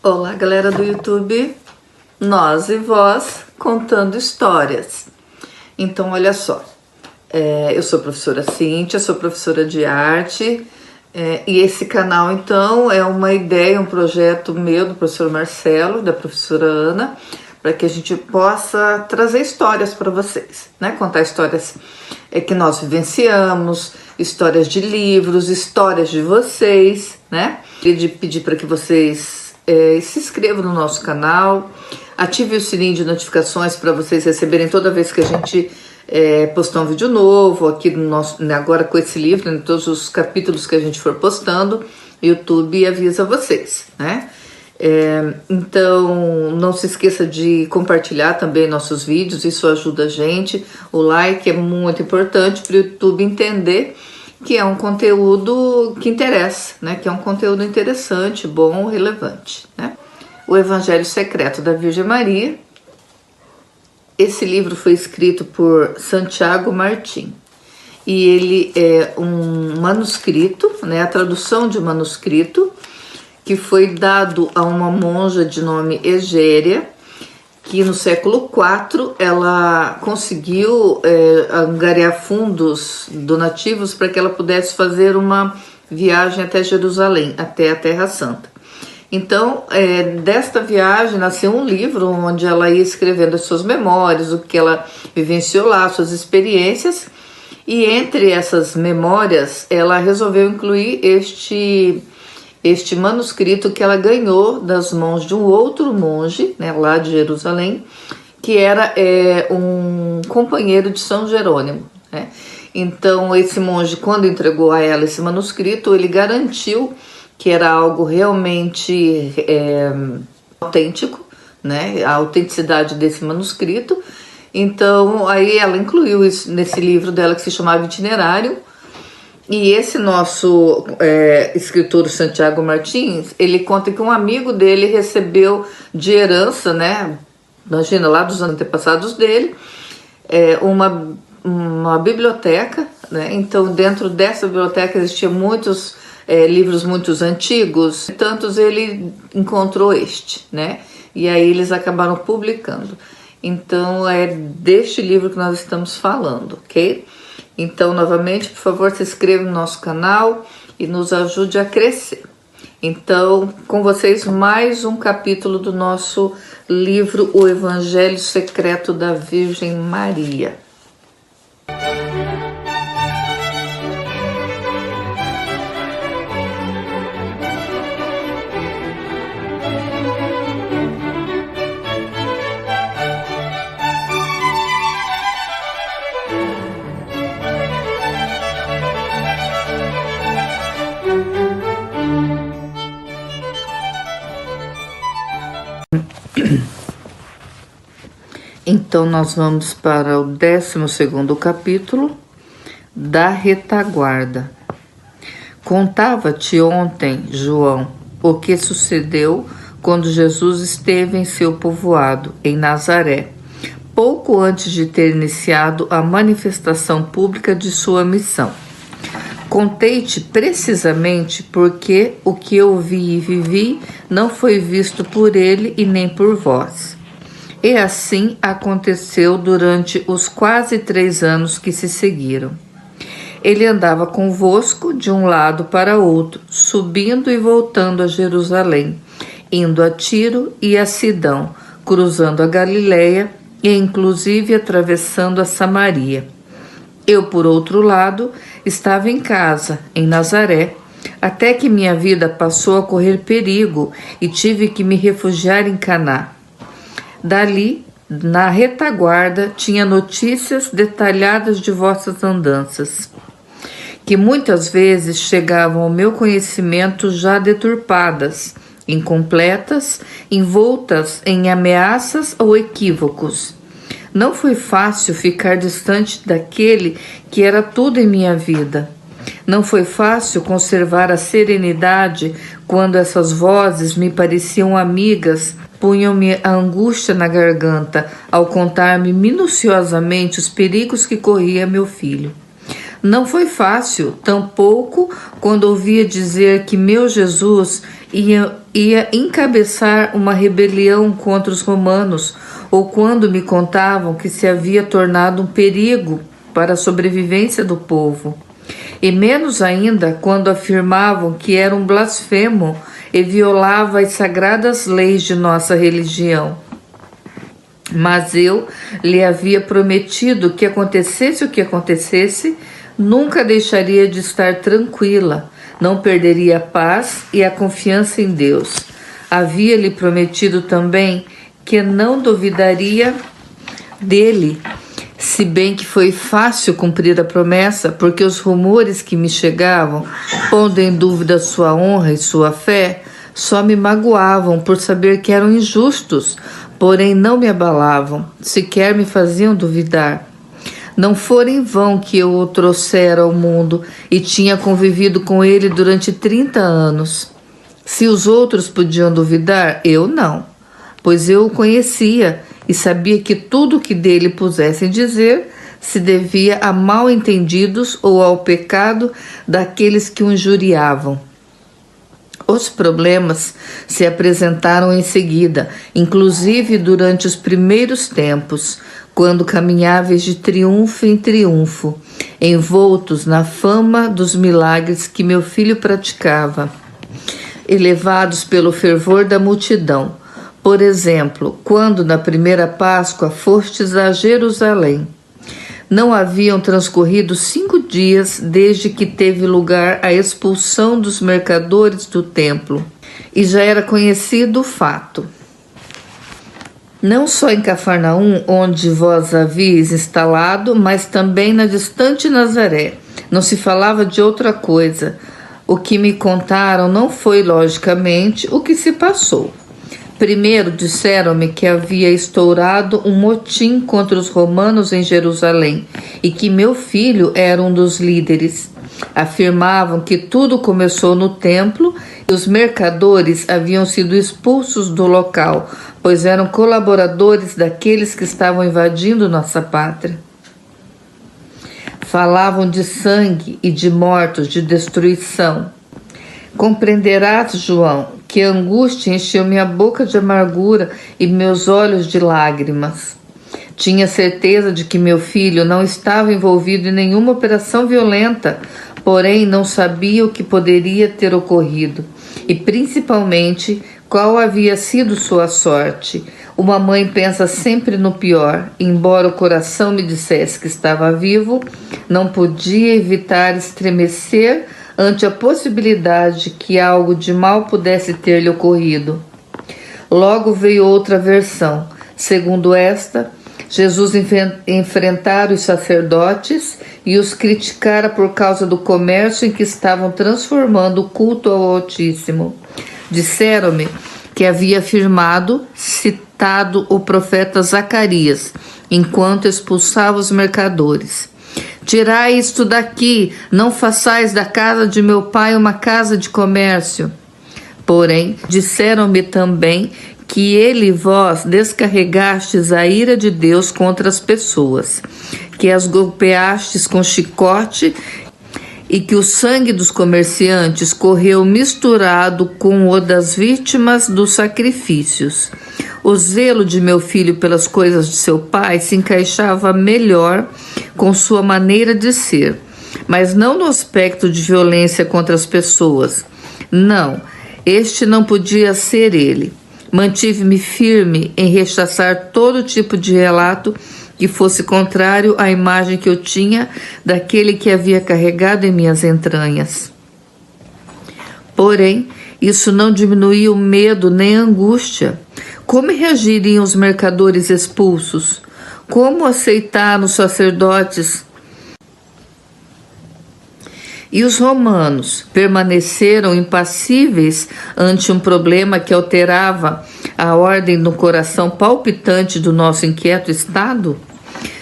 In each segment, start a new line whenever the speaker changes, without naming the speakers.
Olá, galera do YouTube, nós e vós contando histórias. Então, olha só, eu sou a professora Cíntia, sou professora de arte, e esse canal, então, é uma ideia, um projeto meu, do professor Marcelo, da professora Ana, para que a gente possa trazer histórias para vocês, né? Contar histórias que nós vivenciamos, histórias de livros, histórias de vocês, né? Queria pedir para que vocês se inscrevam no nosso canal, ative o sininho de notificações para vocês receberem toda vez que a gente postar um vídeo novo aqui no nosso, agora com esse livro, em todos os capítulos que a gente for postando, YouTube avisa vocês, né? Então não se esqueça de compartilhar também nossos vídeos, isso ajuda a gente. O like é muito importante para o YouTube entender que é um conteúdo que interessa, né? Que é um conteúdo interessante, bom, relevante, né? O Evangelho Secreto da Virgem Maria. Esse livro foi escrito por Santiago Martim e ele é um manuscrito, né? A tradução de um manuscrito que foi dado a uma monja de nome Egéria, que no século IV ela conseguiu angariar fundos donativos para que ela pudesse fazer uma viagem até Jerusalém, até a Terra Santa. Então, desta viagem nasceu um livro onde ela ia escrevendo as suas memórias, o que ela vivenciou lá, suas experiências, e entre essas memórias ela resolveu incluir este manuscrito que ela ganhou das mãos de um outro monge, né, lá de Jerusalém, que era um companheiro de São Jerônimo, né? Então esse monge, quando entregou a ela esse manuscrito, ele garantiu que era algo realmente autêntico, né, a autenticidade desse manuscrito. Então aí ela incluiu isso nesse livro dela que se chamava Itinerário. E esse nosso escritor Santiago Martins, ele conta que um amigo dele recebeu de herança, né? Imagina, lá dos antepassados dele, uma biblioteca, né? Então dentro dessa biblioteca existiam muitos livros muito antigos, tantos ele encontrou este, né? E aí eles acabaram publicando. Então é deste livro que nós estamos falando, ok? Então, novamente, por favor, se inscreva no nosso canal e nos ajude a crescer. Então, com vocês, mais um capítulo do nosso livro O Evangelho Secreto da Virgem Maria. Então nós vamos para o 12º capítulo da retaguarda. Contava-te ontem, João, o que sucedeu quando Jesus esteve em seu povoado, em Nazaré, pouco antes de ter iniciado a manifestação pública de sua missão. Contei-te precisamente porque o que eu vi e vivi não foi visto por ele e nem por vós. E assim aconteceu durante os quase 3 anos que se seguiram. Ele andava convosco de um lado para outro, subindo e voltando a Jerusalém, indo a Tiro e a Sidão, cruzando a Galileia e inclusive atravessando a Samaria. Eu, por outro lado, estava em casa, em Nazaré, até que minha vida passou a correr perigo e tive que me refugiar em Caná. Dali, na retaguarda, tinha notícias detalhadas de vossas andanças, que muitas vezes chegavam ao meu conhecimento já deturpadas, incompletas, envoltas em ameaças ou equívocos. Não foi fácil ficar distante daquele que era tudo em minha vida. Não foi fácil conservar a serenidade quando essas vozes me pareciam amigas, punham-me a angústia na garganta ao contar-me minuciosamente os perigos que corria meu filho. Não foi fácil, tampouco, quando ouvia dizer que meu Jesus ia encabeçar uma rebelião contra os romanos, ou quando me contavam que se havia tornado um perigo para a sobrevivência do povo. E menos ainda quando afirmavam que era um blasfemo e violava as sagradas leis de nossa religião. Mas eu lhe havia prometido que acontecesse o que acontecesse, nunca deixaria de estar tranquila, não perderia a paz e a confiança em Deus. Havia-lhe prometido também que não duvidaria dele, se bem que foi fácil cumprir a promessa, porque os rumores que me chegavam, pondo em dúvida sua honra e sua fé, só me magoavam por saber que eram injustos, porém não me abalavam, sequer me faziam duvidar. Não fora em vão que eu o trouxera ao mundo e tinha convivido com ele durante 30 anos. Se os outros podiam duvidar, eu não, pois eu o conhecia e sabia que tudo o que dele pusessem dizer se devia a mal-entendidos ou ao pecado daqueles que o injuriavam. Os problemas se apresentaram em seguida, inclusive durante os primeiros tempos, quando caminháveis de triunfo em triunfo, envoltos na fama dos milagres que meu filho praticava, elevados pelo fervor da multidão. Por exemplo, quando na primeira Páscoa fostes a Jerusalém, não haviam transcorrido 5 dias desde que teve lugar a expulsão dos mercadores do templo, e já era conhecido o fato. Não só em Cafarnaum, onde vós havíeis instalado, mas também na distante Nazaré. Não se falava de outra coisa. O que me contaram não foi, logicamente, o que se passou. Primeiro disseram-me que havia estourado um motim contra os romanos em Jerusalém e que meu filho era um dos líderes. Afirmavam que tudo começou no templo e os mercadores haviam sido expulsos do local, pois eram colaboradores daqueles que estavam invadindo nossa pátria. Falavam de sangue e de mortos, de destruição. Compreenderás, João, que a angústia encheu minha boca de amargura e meus olhos de lágrimas. Tinha certeza de que meu filho não estava envolvido em nenhuma operação violenta, porém não sabia o que poderia ter ocorrido e, principalmente, qual havia sido sua sorte. Uma mãe pensa sempre no pior. Embora o coração me dissesse que estava vivo, não podia evitar estremecer ante a possibilidade de que algo de mal pudesse ter-lhe ocorrido. Logo veio outra versão. Segundo esta, Jesus enfrentara os sacerdotes e os criticara por causa do comércio em que estavam transformando o culto ao Altíssimo. Disseram-me que havia citado o profeta Zacarias, enquanto expulsava os mercadores. Tirai isto daqui, não façais da casa de meu pai uma casa de comércio. Porém, disseram-me também que ele e vós descarregastes a ira de Deus contra as pessoas, que as golpeastes com chicote e que o sangue dos comerciantes correu misturado com o das vítimas dos sacrifícios. O zelo de meu filho pelas coisas de seu pai se encaixava melhor com sua maneira de ser, mas não no aspecto de violência contra as pessoas. Não, este não podia ser ele. Mantive-me firme em rechaçar todo tipo de relato que fosse contrário à imagem que eu tinha daquele que havia carregado em minhas entranhas. Porém, isso não diminuía o medo nem a angústia. Como reagiriam os mercadores expulsos? Como aceitaram os sacerdotes? E os romanos permaneceram impassíveis ante um problema que alterava a ordem no coração palpitante do nosso inquieto estado?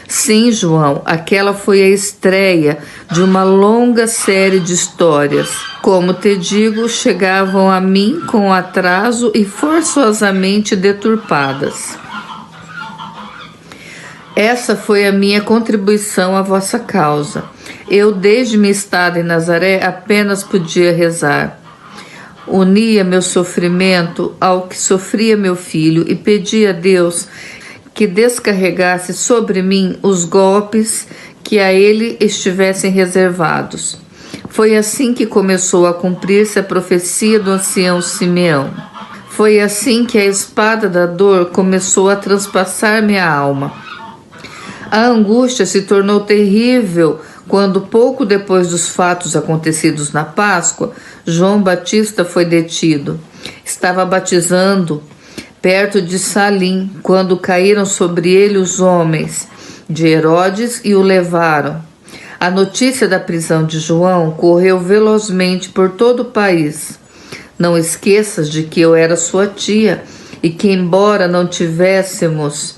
Sim, João, aquela foi a estreia de uma longa série de histórias. Como te digo, chegavam a mim com atraso e forçosamente deturpadas. Essa foi a minha contribuição à vossa causa. Eu, desde minha estada em Nazaré, apenas podia rezar. unia meu sofrimento ao que sofria meu filho e pedi a Deus que descarregasse sobre mim os golpes que a ele estivessem reservados. Foi assim que começou a cumprir-se a profecia do ancião Simeão. Foi assim que a espada da dor começou a transpassar minha alma. A angústia se tornou terrível quando, pouco depois dos fatos acontecidos na Páscoa, João Batista foi detido. Estava batizando perto de Salim, quando caíram sobre ele os homens de Herodes e o levaram. A notícia da prisão de João correu velozmente por todo o país. Não esqueças de que eu era sua tia e que, embora não tivéssemos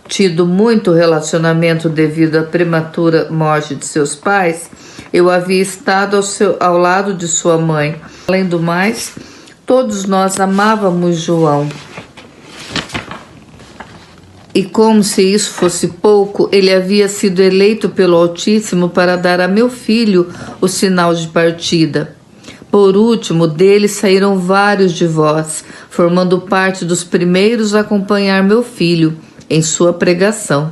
tido muito relacionamento devido à prematura morte de seus pais, eu havia estado ao lado de sua mãe. Além do mais, todos nós amávamos João. E como se isso fosse pouco, ele havia sido eleito pelo Altíssimo para dar a meu filho o sinal de partida. Por último, dele saíram vários de vós, formando parte dos primeiros a acompanhar meu filho em sua pregação.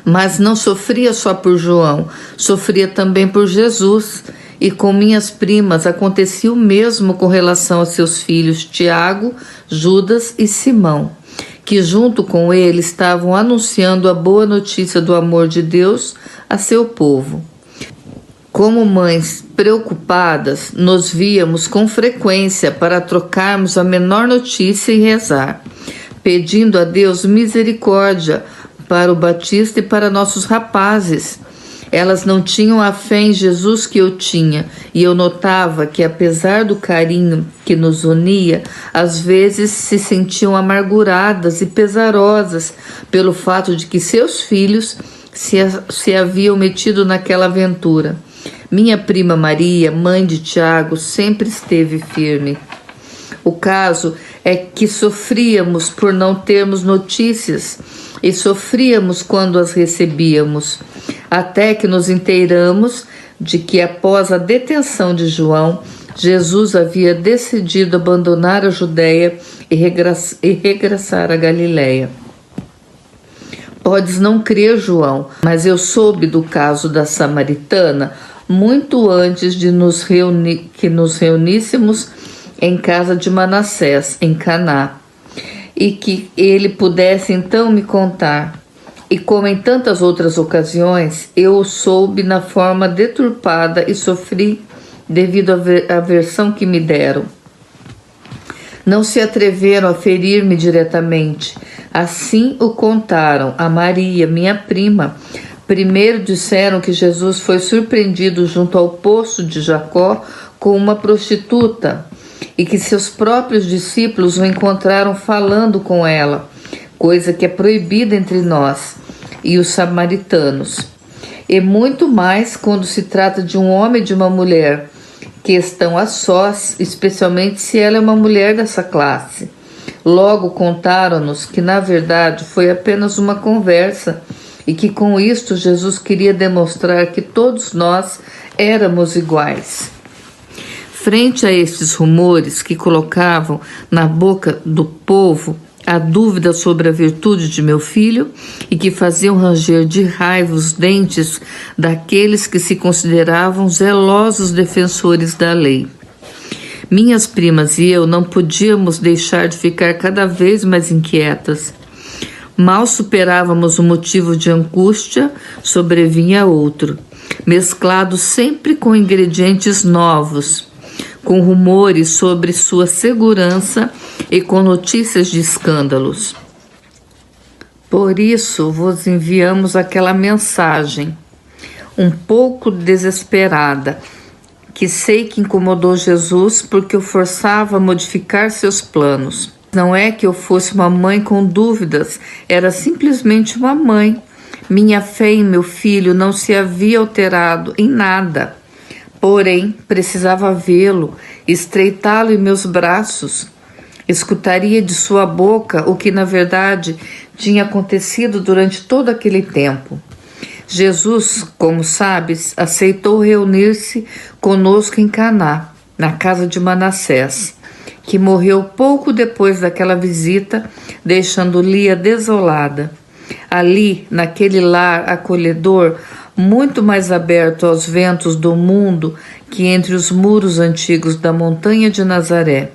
Mas não sofria só por João, sofria também por Jesus, e com minhas primas acontecia o mesmo com relação a seus filhos Tiago, Judas e Simão, que junto com ele estavam anunciando a boa notícia do amor de Deus a seu povo. Como mães preocupadas, nos víamos com frequência para trocarmos a menor notícia e rezar, pedindo a Deus misericórdia para o Batista e para nossos rapazes. Elas não tinham a fé em Jesus que eu tinha, e eu notava que, apesar do carinho que nos unia, às vezes se sentiam amarguradas e pesarosas pelo fato de que seus filhos se haviam metido naquela aventura. Minha prima Maria, mãe de Tiago, sempre esteve firme. O caso é que sofríamos por não termos notícias e sofríamos quando as recebíamos, até que nos inteiramos de que, após a detenção de João, Jesus havia decidido abandonar a Judéia e regressar a Galiléia. Podes não crer, João, mas eu soube do caso da samaritana muito antes de nos reuníssemos em casa de Manassés, em Caná, e que ele pudesse então me contar. E como em tantas outras ocasiões, eu o soube na forma deturpada e sofri devido à aversão que me deram. Não se atreveram a ferir-me diretamente. Assim o contaram a Maria, minha prima. Primeiro disseram que Jesus foi surpreendido junto ao poço de Jacó com uma prostituta e que seus próprios discípulos o encontraram falando com ela, coisa que é proibida entre nós e os samaritanos. E muito mais quando se trata de um homem e de uma mulher que estão a sós, especialmente se ela é uma mulher dessa classe. Logo contaram-nos que, na verdade, foi apenas uma conversa e que com isto Jesus queria demonstrar que todos nós éramos iguais. Frente a estes rumores que colocavam na boca do povo a dúvida sobre a virtude de meu filho e que faziam ranger de raiva os dentes daqueles que se consideravam zelosos defensores da lei, minhas primas e eu não podíamos deixar de ficar cada vez mais inquietas. Mal superávamos o motivo de angústia, sobrevinha outro, mesclado sempre com ingredientes novos, com rumores sobre sua segurança e com notícias de escândalos. Por isso vos enviamos aquela mensagem, um pouco desesperada, que sei que incomodou Jesus porque o forçava a modificar seus planos. Não é que eu fosse uma mãe com dúvidas, era simplesmente uma mãe. Minha fé em meu filho não se havia alterado em nada. Porém, precisava vê-lo, estreitá-lo em meus braços. Escutaria de sua boca o que, na verdade, tinha acontecido durante todo aquele tempo. Jesus, como sabes, aceitou reunir-se conosco em Caná, na casa de Manassés, que morreu pouco depois daquela visita, deixando Lia desolada. Ali, naquele lar acolhedor, muito mais aberto aos ventos do mundo que entre os muros antigos da montanha de Nazaré.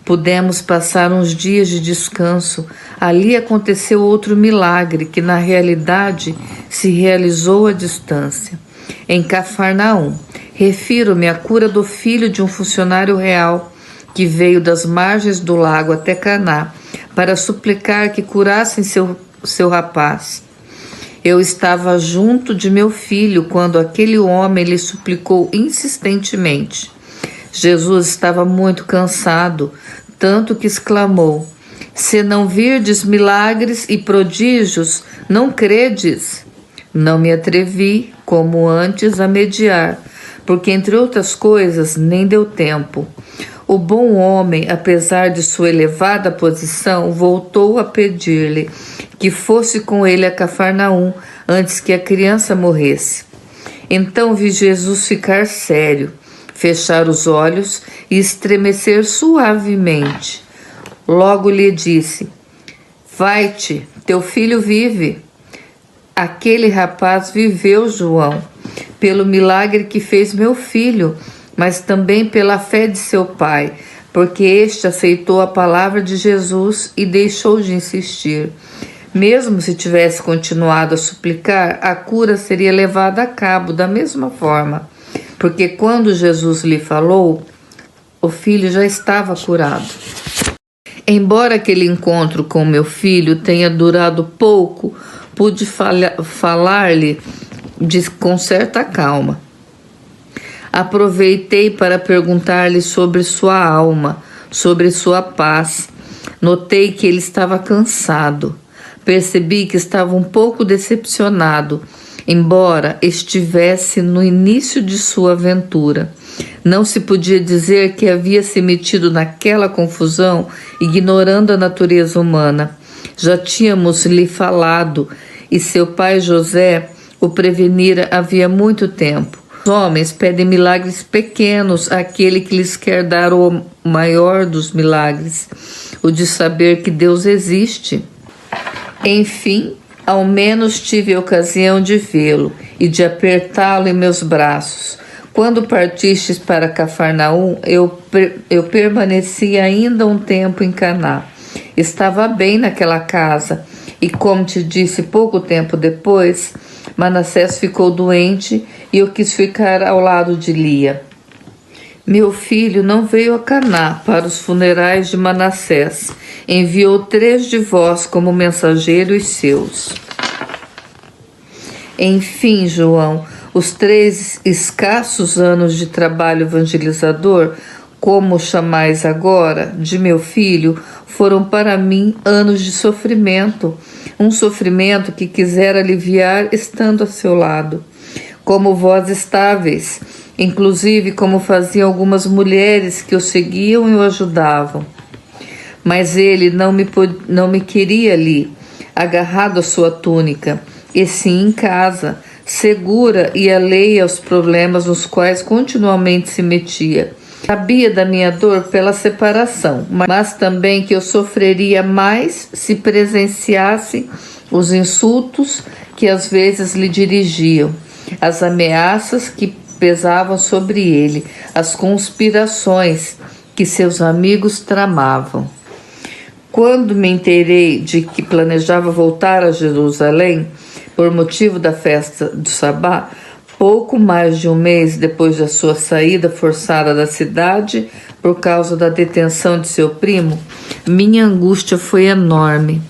Pudemos passar uns dias de descanso. Ali aconteceu outro milagre que, na realidade, se realizou à distância. Em Cafarnaum, refiro-me à cura do filho de um funcionário real que veio das margens do lago até Caná para suplicar que curassem seu rapaz. Eu estava junto de meu filho quando aquele homem lhe suplicou insistentemente. Jesus estava muito cansado, tanto que exclamou: se não virdes milagres e prodígios, não credes. Não me atrevi, como antes, a mediar, porque, entre outras coisas, nem deu tempo. O bom homem, apesar de sua elevada posição, voltou a pedir-lhe que fosse com ele a Cafarnaum antes que a criança morresse. Então vi Jesus ficar sério, fechar os olhos e estremecer suavemente. Logo lhe disse: vai-te, teu filho vive. Aquele rapaz viveu, João, pelo milagre que fez meu filho, mas também pela fé de seu pai, porque este aceitou a palavra de Jesus e deixou de insistir. Mesmo se tivesse continuado a suplicar, a cura seria levada a cabo da mesma forma, porque quando Jesus lhe falou, o filho já estava curado. Embora aquele encontro com meu filho tenha durado pouco, pude falar-lhe com certa calma. Aproveitei para perguntar-lhe sobre sua alma, sobre sua paz. Notei que ele estava cansado. Percebi que estava um pouco decepcionado, embora estivesse no início de sua aventura. Não se podia dizer que havia se metido naquela confusão, ignorando a natureza humana. Já tínhamos lhe falado, e seu pai José o prevenira havia muito tempo. Os homens pedem milagres pequenos àquele que lhes quer dar o maior dos milagres, o de saber que Deus existe. Enfim, ao menos tive a ocasião de vê-lo e de apertá-lo em meus braços. Quando partistes para Cafarnaum, eu permaneci ainda um tempo em Caná. Estava bem naquela casa e, como te disse pouco tempo depois, Manassés ficou doente e eu quis ficar ao lado de Lia. Meu filho não veio a Caná para os funerais de Manassés. Enviou 3 de vós como mensageiros seus. Enfim, João, os 3 escassos anos de trabalho evangelizador, como chamais agora, de meu filho, foram para mim anos de sofrimento, um sofrimento que quisera aliviar estando a seu lado. Como vós estáveis, inclusive como faziam algumas mulheres que o seguiam e o ajudavam. Mas ele não me queria ali, agarrado à sua túnica, e sim em casa, segura e alheia aos problemas nos quais continuamente se metia. Sabia da minha dor pela separação, mas também que eu sofreria mais se presenciasse os insultos que às vezes lhe dirigiam, as ameaças que pesavam sobre ele, as conspirações que seus amigos tramavam. Quando me inteirei de que planejava voltar a Jerusalém por motivo da festa do Sabá, pouco mais de um mês depois da sua saída forçada da cidade por causa da detenção de seu primo, minha angústia foi enorme.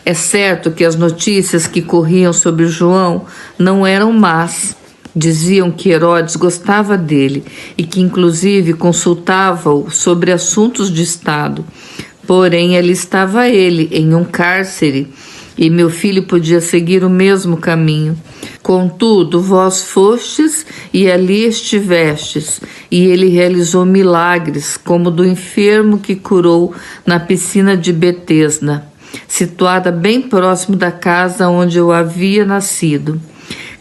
É certo que as notícias que corriam sobre João não eram más. Diziam que Herodes gostava dele e que inclusive consultava-o sobre assuntos de Estado. Porém, ali estava ele, em um cárcere, e meu filho podia seguir o mesmo caminho. Contudo, vós fostes e ali estivestes, e ele realizou milagres, como do enfermo que curou na piscina de Betesda, situada bem próximo da casa onde eu havia nascido.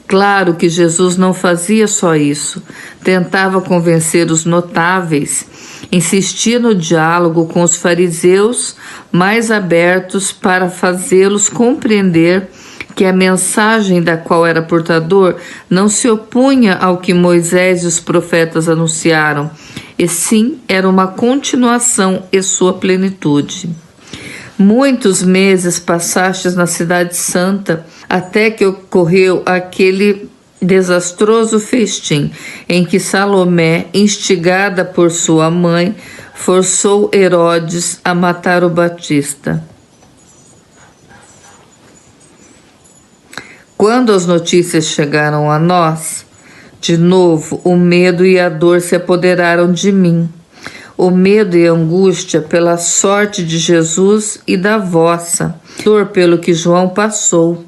Claro que Jesus não fazia só isso. Tentava convencer os notáveis, insistia no diálogo com os fariseus mais abertos para fazê-los compreender que a mensagem da qual era portador não se opunha ao que Moisés e os profetas anunciaram, e sim era uma continuação e sua plenitude. Muitos meses passastes na Cidade Santa, até que ocorreu aquele desastroso festim em que Salomé, instigada por sua mãe, forçou Herodes a matar o Batista. Quando as notícias chegaram a nós, de novo o medo e a dor se apoderaram de mim. O medo e a angústia pela sorte de Jesus e da vossa, dor pelo que João passou.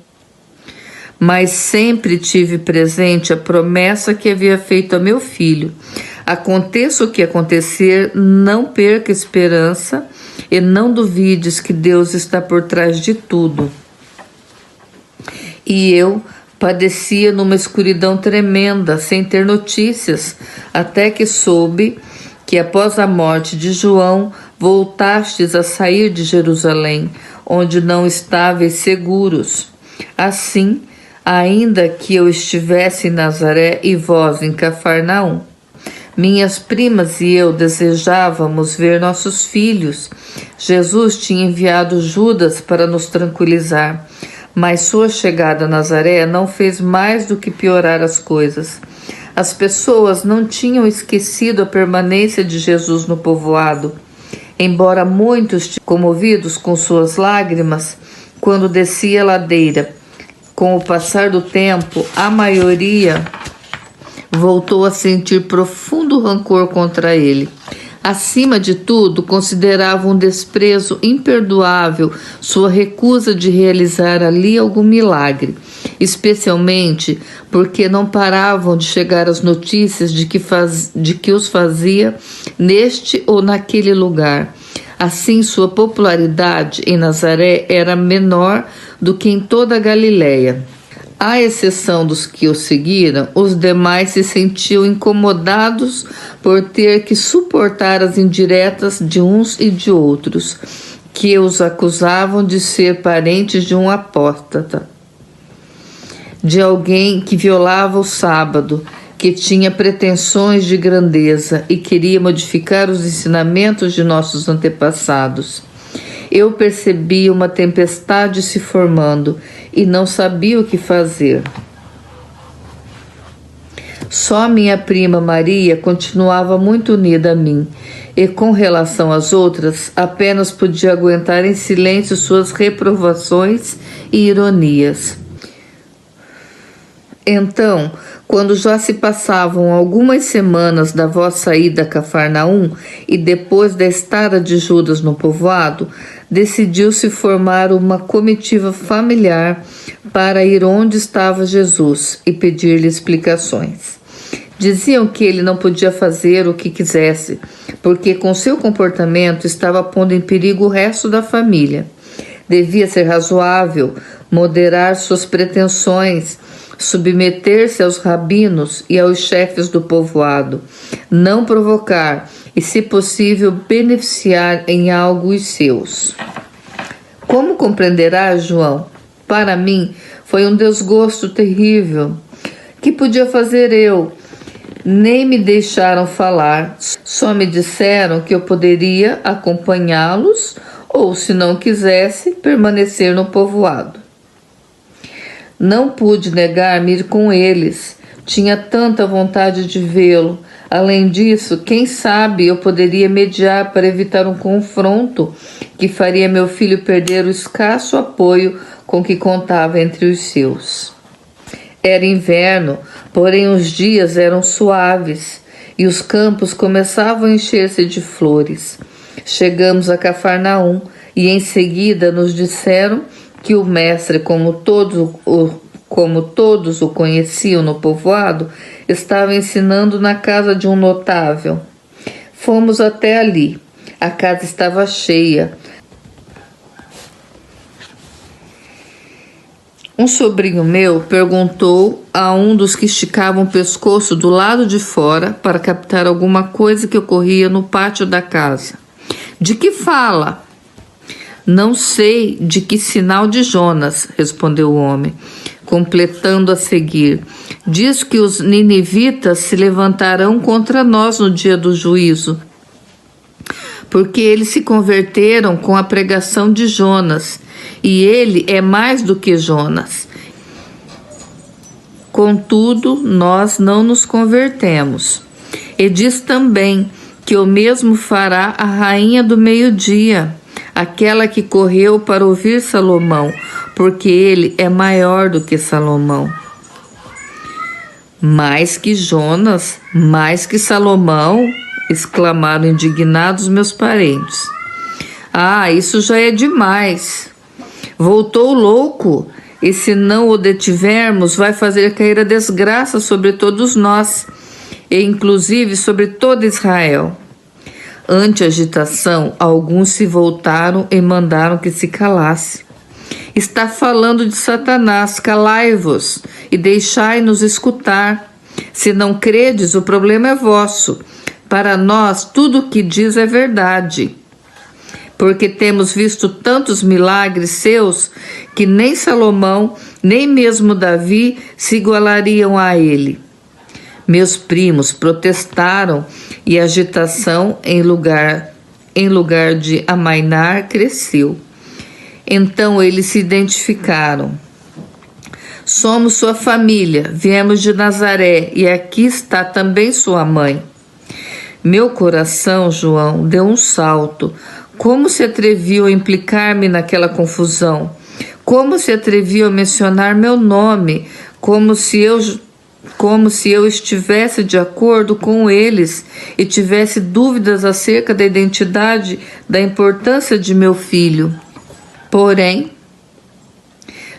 Mas sempre tive presente a promessa que havia feito a meu filho. Aconteça o que acontecer, não perca esperança e não duvides que Deus está por trás de tudo. E eu padecia numa escuridão tremenda, sem ter notícias, até que soube que após a morte de João, voltastes a sair de Jerusalém, onde não estáveis seguros. Assim, ainda que eu estivesse em Nazaré e vós em Cafarnaum, minhas primas e eu desejávamos ver nossos filhos. Jesus tinha enviado Judas para nos tranquilizar, mas sua chegada a Nazaré não fez mais do que piorar as coisas. As pessoas não tinham esquecido a permanência de Jesus no povoado, embora muitos, comovidos com suas lágrimas, quando descia a ladeira. Com o passar do tempo, a maioria voltou a sentir profundo rancor contra ele. Acima de tudo, consideravam um desprezo imperdoável sua recusa de realizar ali algum milagre, especialmente porque não paravam de chegar as notícias de que os fazia neste ou naquele lugar. Assim, sua popularidade em Nazaré era menor do que em toda a Galiléia. À exceção dos que o seguiram, os demais se sentiam incomodados por ter que suportar as indiretas de uns e de outros, que os acusavam de ser parentes de um apóstata, de alguém que violava o sábado, que tinha pretensões de grandeza e queria modificar os ensinamentos de nossos antepassados. Eu percebi uma tempestade se formando e não sabia o que fazer. Só minha prima Maria continuava muito unida a mim, e com relação às outras, apenas podia aguentar em silêncio suas reprovações e ironias. Então, quando já se passavam algumas semanas da vossa ida a Cafarnaum e depois da estada de Judas no povoado, decidiu-se formar uma comitiva familiar para ir onde estava Jesus e pedir-lhe explicações. Diziam que ele não podia fazer o que quisesse, porque com seu comportamento estava pondo em perigo o resto da família. Devia ser razoável, moderar suas pretensões, submeter-se aos rabinos e aos chefes do povoado, não provocar e, se possível, beneficiar em algo os seus. Como compreenderás, João? Para mim foi um desgosto terrível. Que podia fazer eu? Nem me deixaram falar, só me disseram que eu poderia acompanhá-los ou, se não quisesse, permanecer no povoado. Não pude negar-me ir com eles. Tinha tanta vontade de vê-lo. Além disso, quem sabe eu poderia mediar para evitar um confronto que faria meu filho perder o escasso apoio com que contava entre os seus. Era inverno, porém os dias eram suaves e os campos começavam a encher-se de flores. Chegamos a Cafarnaum e em seguida nos disseram que o mestre, como todos o conheciam no povoado, estava ensinando na casa de um notável. Fomos até ali. A casa estava cheia. Um sobrinho meu perguntou a um dos que esticavam o pescoço do lado de fora para captar alguma coisa que ocorria no pátio da casa. De que fala? Não sei de que sinal de Jonas, respondeu o homem, completando a seguir. Diz que os ninivitas se levantarão contra nós no dia do juízo, porque eles se converteram com a pregação de Jonas, e ele é mais do que Jonas. Contudo, nós não nos convertemos. E diz também que o mesmo fará a rainha do meio-dia, aquela que correu para ouvir Salomão, porque ele é maior do que Salomão. Mais que Jonas, mais que Salomão, exclamaram indignados meus parentes. Ah, isso já é demais. Voltou louco, e se não o detivermos, vai fazer cair a desgraça sobre todos nós, e inclusive sobre todo Israel. Ante a agitação, alguns se voltaram e mandaram que se calasse. Está falando de Satanás, calai-vos e deixai-nos escutar. Se não credes, o problema é vosso. Para nós, tudo o que diz é verdade. Porque temos visto tantos milagres seus que nem Salomão, nem mesmo Davi se igualariam a ele. Meus primos protestaram e a agitação, em lugar de amainar, cresceu. Então eles se identificaram. Somos sua família, viemos de Nazaré e aqui está também sua mãe. Meu coração, João, deu um salto. Como se atreviu a implicar-me naquela confusão? Como se atreviu a mencionar meu nome, como se eu estivesse de acordo com eles e tivesse dúvidas acerca da identidade, da importância de meu filho. Porém,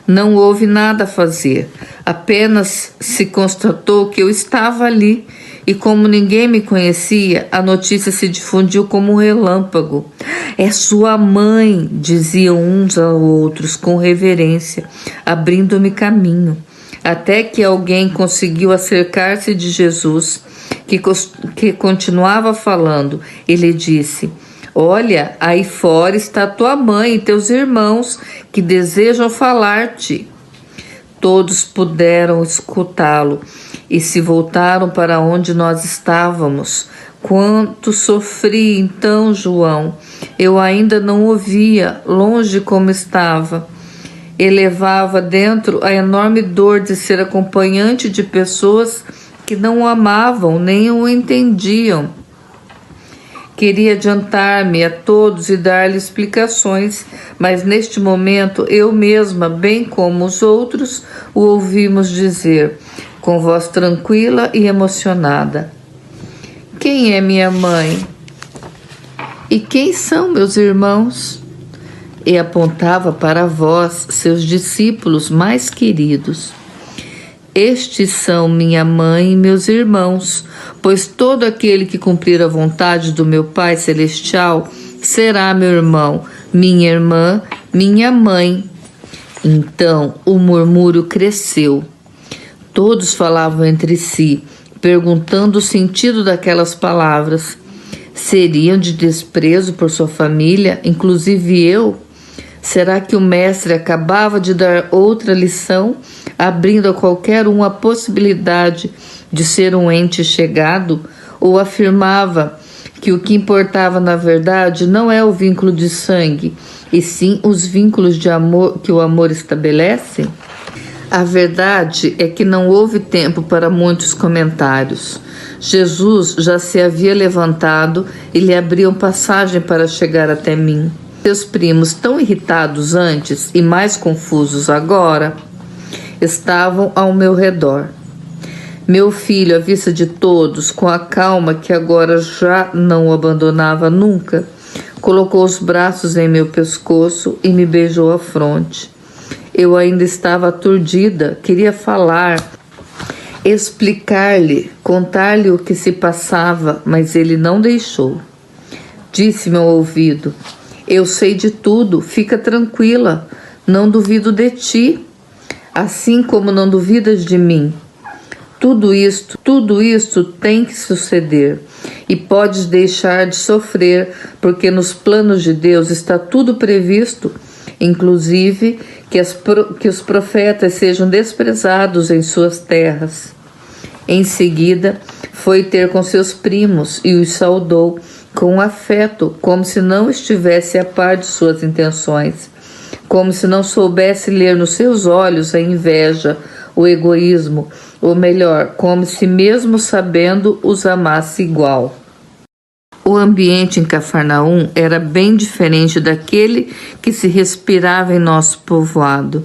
não houve nada a fazer, apenas se constatou que eu estava ali e como ninguém me conhecia, a notícia se difundiu como um relâmpago. É sua mãe, diziam uns aos outros com reverência, abrindo-me caminho, até que alguém conseguiu acercar-se de Jesus, que continuava falando. Ele disse: olha, aí fora está tua mãe e teus irmãos que desejam falar-te. Todos puderam escutá-lo e se voltaram para onde nós estávamos. Quanto sofri então, João! Eu ainda não ouvia, longe como estava. Elevava dentro a enorme dor de ser acompanhante de pessoas que não o amavam nem o entendiam. Queria adiantar-me a todos e dar-lhe explicações, mas neste momento eu mesma, bem como os outros, o ouvimos dizer, com voz tranquila e emocionada: quem é minha mãe? E quem são meus irmãos? E apontava para vós, seus discípulos mais queridos. Estes são minha mãe e meus irmãos, pois todo aquele que cumprir a vontade do meu Pai Celestial será meu irmão, minha irmã, minha mãe. Então o murmúrio cresceu. Todos falavam entre si, perguntando o sentido daquelas palavras. Seriam de desprezo por sua família, inclusive eu? Será que o mestre acabava de dar outra lição, abrindo a qualquer um a possibilidade de ser um ente chegado? Ou afirmava que o que importava na verdade não é o vínculo de sangue, e sim os vínculos de amor que o amor estabelece? A verdade é que não houve tempo para muitos comentários. Jesus já se havia levantado e lhe abriam passagem para chegar até mim. Seus primos, tão irritados antes e mais confusos agora, estavam ao meu redor. Meu filho, à vista de todos, com a calma que agora já não o abandonava nunca, colocou os braços em meu pescoço e me beijou a fronte. Eu ainda estava aturdida, queria falar, explicar-lhe, contar-lhe o que se passava, mas ele não deixou. Disse-me ao ouvido: eu sei de tudo, fica tranquila, não duvido de ti. assim como não duvidas de mim. Tudo isto tem que suceder, e podes deixar de sofrer, porque nos planos de Deus está tudo previsto, inclusive que os profetas sejam desprezados em suas terras. Em seguida, foi ter com seus primos e os saudou com afeto, como se não estivesse a par de suas intenções, como se não soubesse ler nos seus olhos a inveja, o egoísmo, ou melhor, como se mesmo sabendo os amasse igual. O ambiente em Cafarnaum era bem diferente daquele que se respirava em nosso povoado.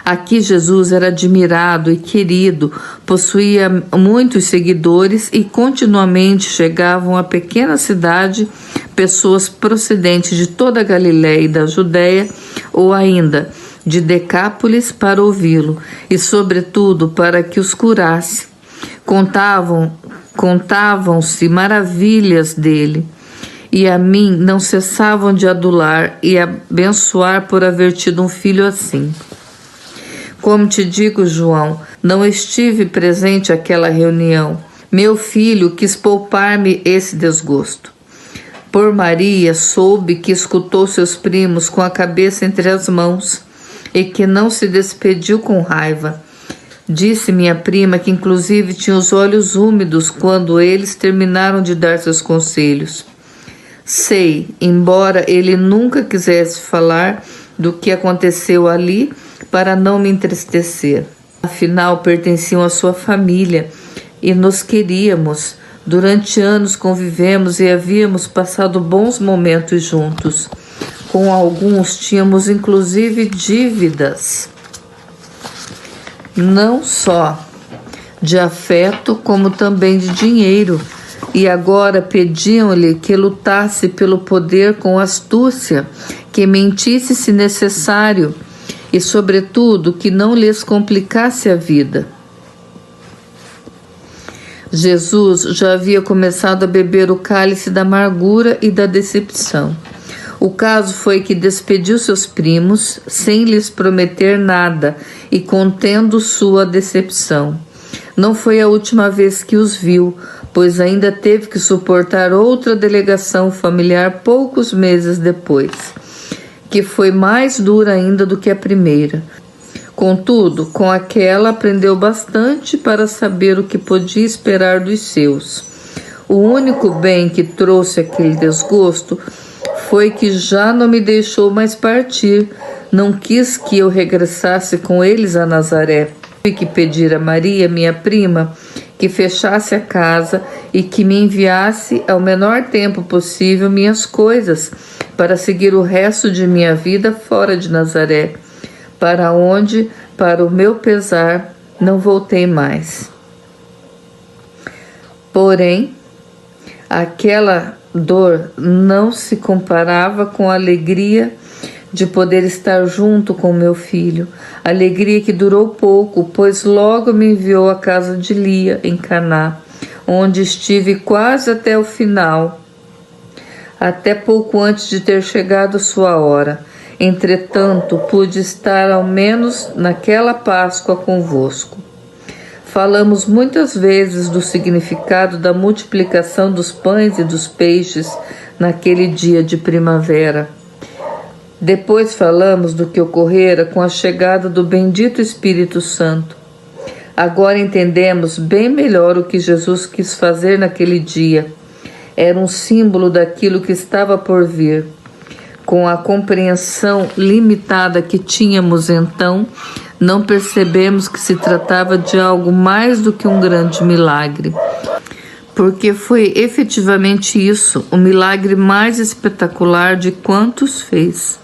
Aqui Jesus era admirado e querido, possuía muitos seguidores e continuamente chegavam à pequena cidade pessoas procedentes de toda a Galiléia e da Judéia, ou ainda de Decápolis, para ouvi-lo e, sobretudo, para que os curasse. Contavam-se maravilhas dele, e a mim não cessavam de adular e abençoar por haver tido um filho assim. Como te digo, João, não estive presente àquela reunião. Meu filho quis poupar-me esse desgosto. Por Maria, soube que escutou seus primos com a cabeça entre as mãos e que não se despediu com raiva. Disse minha prima que inclusive tinha os olhos úmidos quando eles terminaram de dar seus conselhos. Sei, embora ele nunca quisesse falar do que aconteceu ali para não me entristecer. Afinal, pertenciam à sua família e nos queríamos. Durante anos convivemos e havíamos passado bons momentos juntos. Com alguns tínhamos inclusive dívidas, não só de afeto, como também de dinheiro, e agora pediam-lhe que lutasse pelo poder com astúcia, que mentisse se necessário, e, sobretudo, que não lhes complicasse a vida. Jesus já havia começado a beber o cálice da amargura e da decepção. O caso foi que despediu seus primos sem lhes prometer nada e contendo sua decepção. Não foi a última vez que os viu, pois ainda teve que suportar outra delegação familiar poucos meses depois, que foi mais dura ainda do que a primeira. Contudo, com aquela aprendeu bastante para saber o que podia esperar dos seus. O único bem que trouxe aquele desgosto foi que já não me deixou mais partir, não quis que eu regressasse com eles a Nazaré. Tive que pedir a Maria, minha prima, que fechasse a casa e que me enviasse ao menor tempo possível minhas coisas para seguir o resto de minha vida fora de Nazaré, para onde, para o meu pesar, não voltei mais. Porém, aquela dor não se comparava com a alegria de poder estar junto com meu filho, alegria que durou pouco, pois logo me enviou à casa de Lia, em Caná, onde estive quase até o final, até pouco antes de ter chegado sua hora. Entretanto, pude estar ao menos naquela Páscoa convosco. Falamos muitas vezes do significado da multiplicação dos pães e dos peixes naquele dia de primavera. Depois falamos do que ocorrera com a chegada do bendito Espírito Santo. Agora entendemos bem melhor o que Jesus quis fazer naquele dia. Era um símbolo daquilo que estava por vir. Com a compreensão limitada que tínhamos então, não percebemos que se tratava de algo mais do que um grande milagre. Porque foi efetivamente isso, o milagre mais espetacular de quantos fez.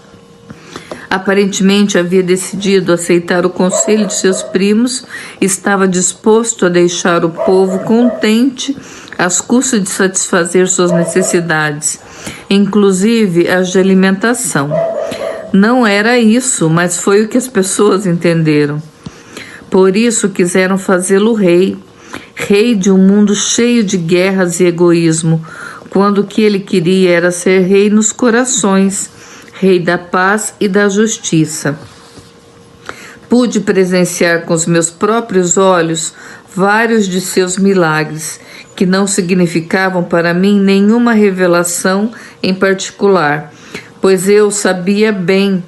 Aparentemente havia decidido aceitar o conselho de seus primos e estava disposto a deixar o povo contente às custas de satisfazer suas necessidades, inclusive as de alimentação. Não era isso, mas foi o que as pessoas entenderam. Por isso quiseram fazê-lo rei de um mundo cheio de guerras e egoísmo, quando o que ele queria era ser rei nos corações, rei da paz e da justiça. Pude presenciar com os meus próprios olhos vários de seus milagres, que não significavam para mim nenhuma revelação em particular, pois eu sabia bem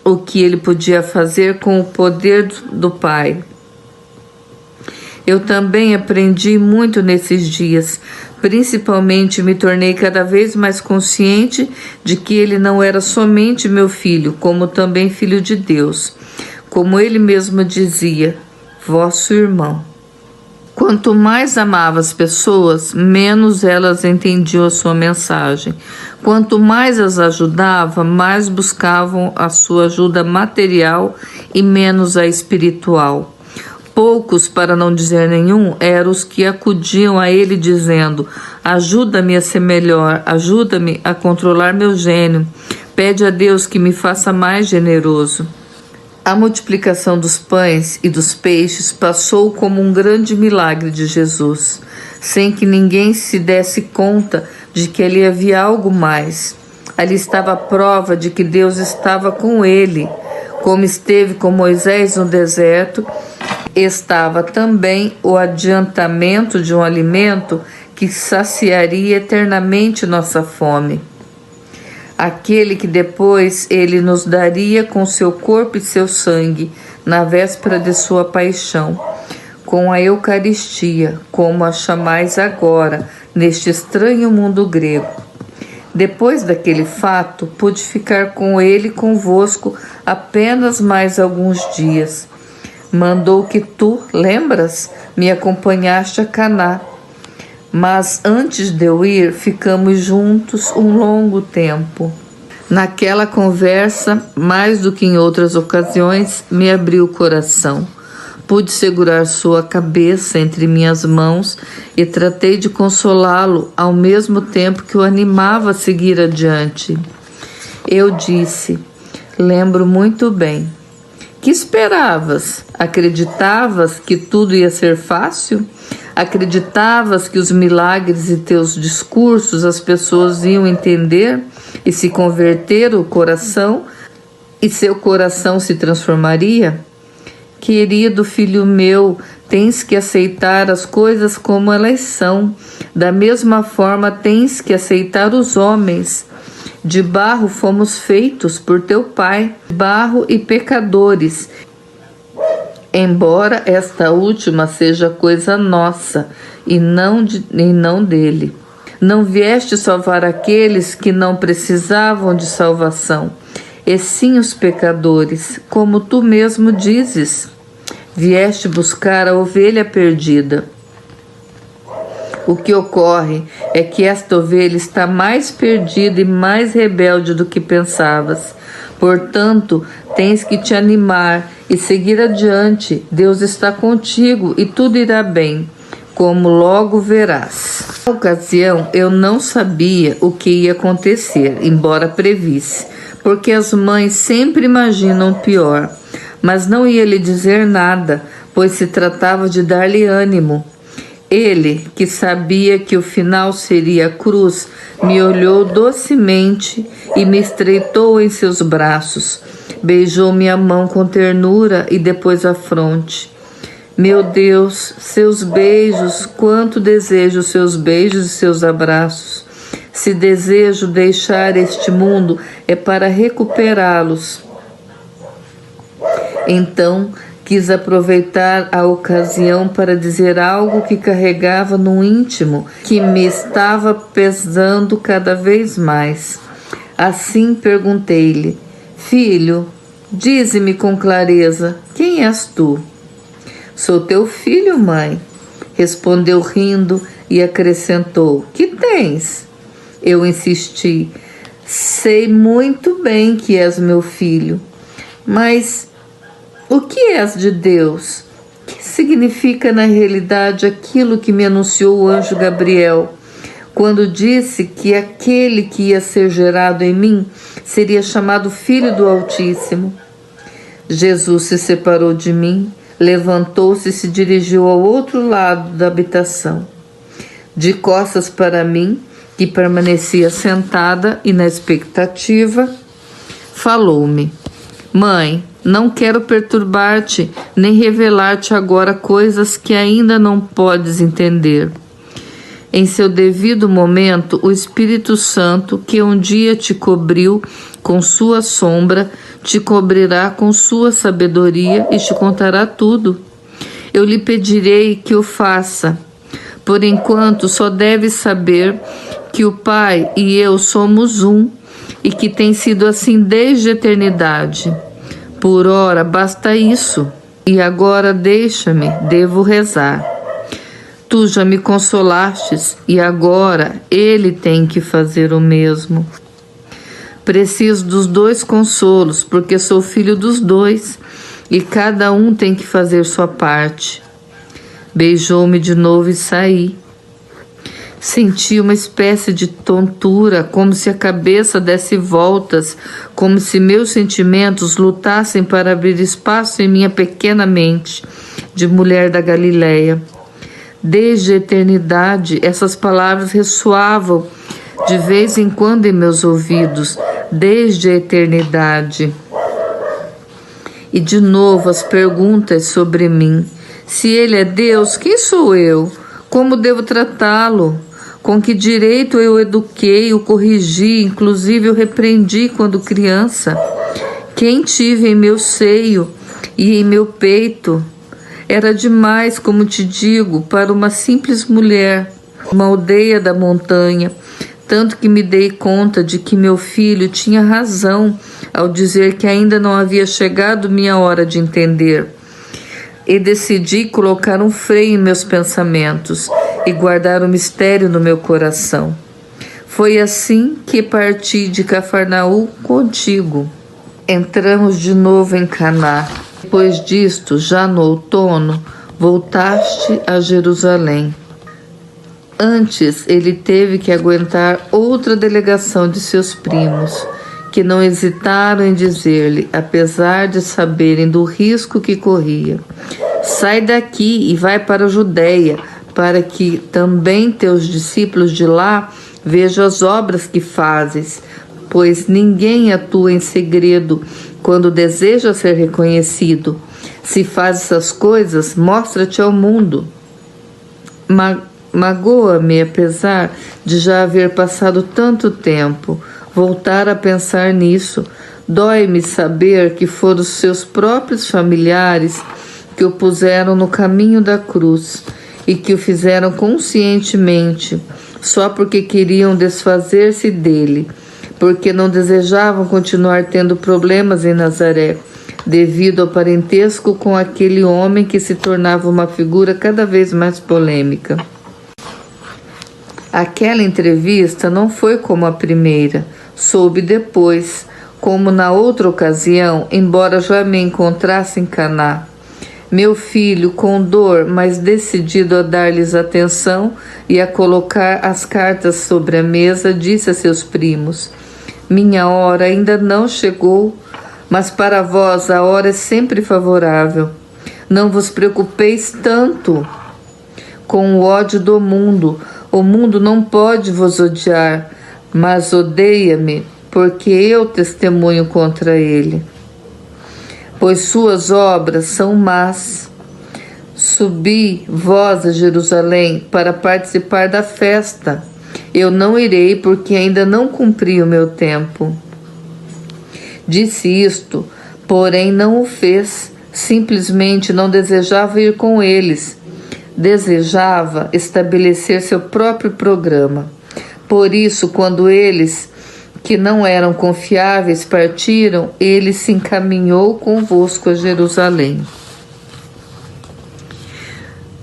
o que ele podia fazer com o poder do Pai. Eu também aprendi muito nesses dias, principalmente me tornei cada vez mais consciente de que ele não era somente meu filho, como também filho de Deus. Como ele mesmo dizia, vosso irmão. Quanto mais amava as pessoas, menos elas entendiam a sua mensagem. Quanto mais as ajudava, mais buscavam a sua ajuda material e menos a espiritual. Poucos, para não dizer nenhum, eram os que acudiam a ele dizendo: ajuda-me a ser melhor, ajuda-me a controlar meu gênio, pede a Deus que me faça mais generoso. A multiplicação dos pães e dos peixes passou como um grande milagre de Jesus, sem que ninguém se desse conta de que ali havia algo mais. Ali estava a prova de que Deus estava com ele, como esteve com Moisés no deserto. Estava também o adiantamento de um alimento que saciaria eternamente nossa fome. Aquele que depois ele nos daria com seu corpo e seu sangue, na véspera de sua paixão, com a Eucaristia, como a chamais agora, neste estranho mundo grego. Depois daquele fato, pude ficar com ele convosco apenas mais alguns dias. Mandou que tu, lembras, me acompanhaste a Caná. Mas antes de eu ir, ficamos juntos um longo tempo. Naquela conversa, mais do que em outras ocasiões, me abriu o coração. Pude segurar sua cabeça entre minhas mãos e tratei de consolá-lo ao mesmo tempo que o animava a seguir adiante. Eu disse: lembro muito bem. Que esperavas? Acreditavas que tudo ia ser fácil? Acreditavas que os milagres e teus discursos as pessoas iam entender e se converter o coração e seu coração se transformaria? Querido filho meu, tens que aceitar as coisas como elas são. Da mesma forma tens que aceitar os homens. De barro fomos feitos por teu Pai, barro e pecadores. Embora esta última seja coisa nossa e não dele. Não vieste salvar aqueles que não precisavam de salvação, e sim os pecadores, como tu mesmo dizes. Vieste buscar a ovelha perdida. O que ocorre é que esta ovelha está mais perdida e mais rebelde do que pensavas. Portanto, tens que te animar e seguir adiante. Deus está contigo e tudo irá bem, como logo verás. Na ocasião, eu não sabia o que ia acontecer, embora previsse, porque as mães sempre imaginam o pior. Mas não ia lhe dizer nada, pois se tratava de dar-lhe ânimo. Ele, que sabia que o final seria a cruz, me olhou docemente e me estreitou em seus braços. Beijou minha mão com ternura e depois a fronte. Meu Deus, seus beijos, quanto desejo seus beijos e seus abraços. Se desejo deixar este mundo, é para recuperá-los. Então, quis aproveitar a ocasião para dizer algo que carregava no íntimo, que me estava pesando cada vez mais. Assim perguntei-lhe: filho, dize-me com clareza, quem és tu? Sou teu filho, mãe, respondeu rindo e acrescentou: que tens? Eu insisti: sei muito bem que és meu filho, mas o que és de Deus? Que significa na realidade aquilo que me anunciou o anjo Gabriel, quando disse que aquele que ia ser gerado em mim seria chamado Filho do Altíssimo? Jesus se separou de mim, levantou-se e se dirigiu ao outro lado da habitação. De costas para mim, que permanecia sentada e na expectativa, falou-me: mãe, Não quero perturbar-te, nem revelar-te agora coisas que ainda não podes entender. Em seu devido momento, o Espírito Santo, que um dia te cobriu com sua sombra, te cobrirá com sua sabedoria e te contará tudo. Eu lhe pedirei que o faça. Por enquanto, só deve saber que o Pai e eu somos um, e que tem sido assim desde a eternidade. Por ora, basta isso. E agora deixa-me, devo rezar. Tu já me consolastes, e agora ele tem que fazer o mesmo. Preciso dos dois consolos, porque sou filho dos dois, e cada um tem que fazer sua parte. Beijou-me de novo e saí. Senti uma espécie de tontura, como se a cabeça desse voltas, como se meus sentimentos lutassem para abrir espaço em minha pequena mente de mulher da Galileia. Desde a eternidade, essas palavras ressoavam de vez em quando em meus ouvidos, desde a eternidade. E de novo as perguntas sobre mim. Se ele é Deus, quem sou eu? Como devo tratá-lo? Com que direito eu o eduquei, o corrigi, inclusive o repreendi quando criança? Quem tive em meu seio e em meu peito? Era demais, como te digo, para uma simples mulher, uma aldeia da montanha, tanto que me dei conta de que meu filho tinha razão ao dizer que ainda não havia chegado minha hora de entender. E decidi colocar um freio em meus pensamentos e guardar o mistério no meu coração. Foi assim que parti de Cafarnaum contigo. Entramos de novo em Caná. Depois disto, já no outono, voltaste a Jerusalém. Antes, ele teve que aguentar outra delegação de seus primos, que não hesitaram em dizer-lhe, apesar de saberem do risco que corria: sai daqui e vai para a Judéia, para que também teus discípulos de lá vejam as obras que fazes, pois ninguém atua em segredo quando deseja ser reconhecido. Se fazes essas coisas, mostra-te ao mundo. Magoa-me, apesar de já haver passado tanto tempo, voltar a pensar nisso. Dói-me saber que foram os seus próprios familiares que o puseram no caminho da cruz e que o fizeram conscientemente, só porque queriam desfazer-se dele, porque não desejavam continuar tendo problemas em Nazaré, devido ao parentesco com aquele homem que se tornava uma figura cada vez mais polêmica. Aquela entrevista não foi como a primeira. Soube depois, como na outra ocasião, embora já me encontrasse em Caná. Meu filho, com dor, mas decidido a dar-lhes atenção e a colocar as cartas sobre a mesa, disse a seus primos: minha hora ainda não chegou, mas para vós a hora é sempre favorável. Não vos preocupeis tanto com o ódio do mundo. O mundo não pode vos odiar, mas odeia-me, porque eu testemunho contra ele. Pois suas obras são más. Subi vós a Jerusalém para participar da festa. Eu não irei, porque ainda não cumpri o meu tempo. Disse isto, porém não o fez. Simplesmente não desejava ir com eles. Desejava estabelecer seu próprio programa. Por isso, quando eles, que não eram confiáveis, partiram, ele se encaminhou convosco a Jerusalém.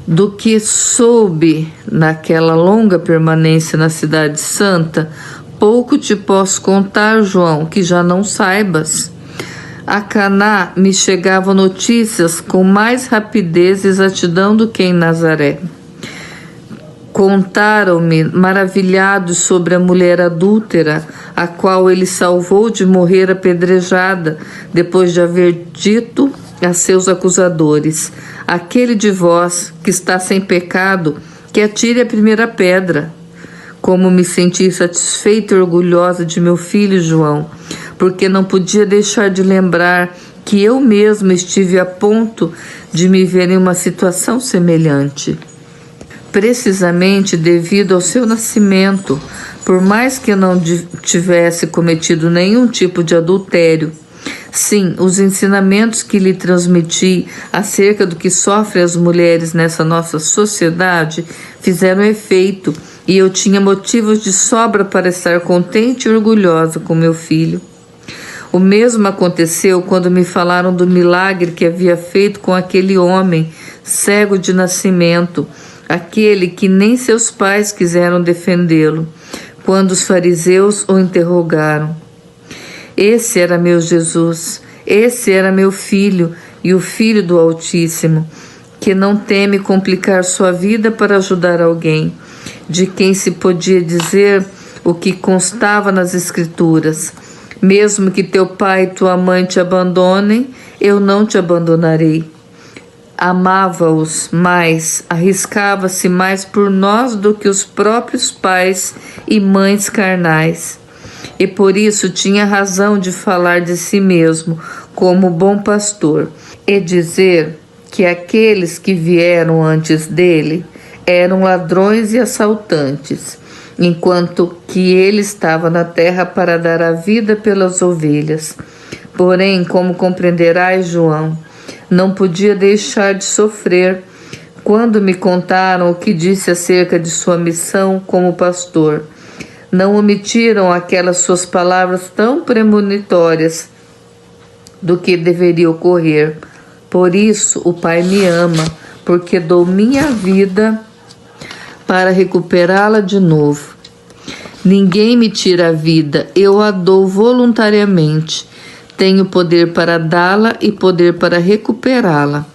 Do que soube naquela longa permanência na cidade santa, pouco te posso contar, João, que já não saibas. A Caná me chegavam notícias com mais rapidez e exatidão do que em Nazaré. Contaram-me, maravilhados, sobre a mulher adúltera, a qual ele salvou de morrer apedrejada, depois de haver dito a seus acusadores: aquele de vós que está sem pecado, que atire a primeira pedra. Como me senti satisfeita e orgulhosa de meu filho João, porque não podia deixar de lembrar que eu mesmo estive a ponto de me ver em uma situação semelhante. Precisamente devido ao seu nascimento, por mais que eu não tivesse cometido nenhum tipo de adultério, sim, os ensinamentos que lhe transmiti acerca do que sofrem as mulheres nessa nossa sociedade fizeram efeito e eu tinha motivos de sobra para estar contente e orgulhosa com meu filho. O mesmo aconteceu quando me falaram do milagre que havia feito com aquele homem cego de nascimento, aquele que nem seus pais quiseram defendê-lo, quando os fariseus o interrogaram. Esse era meu Jesus, esse era meu filho e o Filho do Altíssimo, que não teme complicar sua vida para ajudar alguém, de quem se podia dizer o que constava nas Escrituras: mesmo que teu pai e tua mãe te abandonem, eu não te abandonarei. Amava-os mais, arriscava-se mais por nós do que os próprios pais e mães carnais. E por isso tinha razão de falar de si mesmo como bom pastor e dizer que aqueles que vieram antes dele eram ladrões e assaltantes, enquanto que ele estava na terra para dar a vida pelas ovelhas. Porém, como compreenderás, João, não podia deixar de sofrer quando me contaram o que disse acerca de sua missão como pastor. Não omitiram aquelas suas palavras tão premonitórias do que deveria ocorrer. Por isso o Pai me ama, porque dou minha vida para recuperá-la de novo. Ninguém me tira a vida, eu a dou voluntariamente. Tenho poder para dá-la e poder para recuperá-la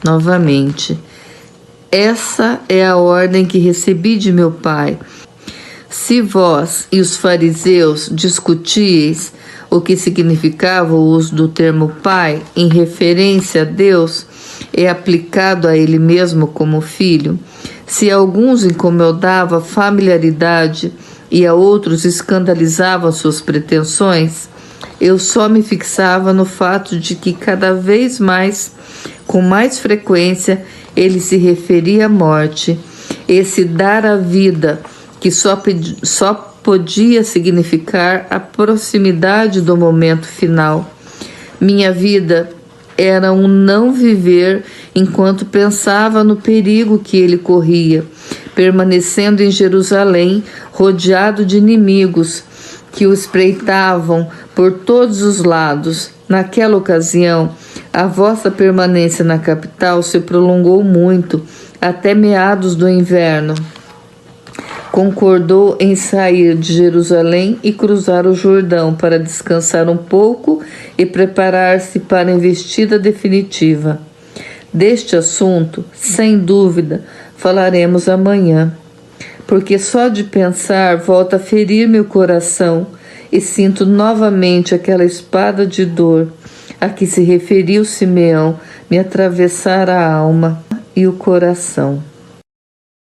novamente. Essa é a ordem que recebi de meu Pai. Se vós e os fariseus discutíeis o que significava o uso do termo Pai em referência a Deus e aplicado a Ele mesmo como Filho, se a alguns incomodava a familiaridade e a outros escandalizavam suas pretensões, eu só me fixava no fato de que cada vez mais, com mais frequência, ele se referia à morte, esse dar a vida que só podia significar a proximidade do momento final. Minha vida era um não viver enquanto pensava no perigo que ele corria, permanecendo em Jerusalém, rodeado de inimigos que o espreitavam por todos os lados. Naquela ocasião, a vossa permanência na capital se prolongou muito, até meados do inverno. Concordou em sair de Jerusalém e cruzar o Jordão para descansar um pouco e preparar-se para a investida definitiva. Deste assunto, sem dúvida, falaremos amanhã, porque só de pensar volta a ferir meu coração e sinto novamente aquela espada de dor a que se referiu Simeão me atravessar a alma e o coração.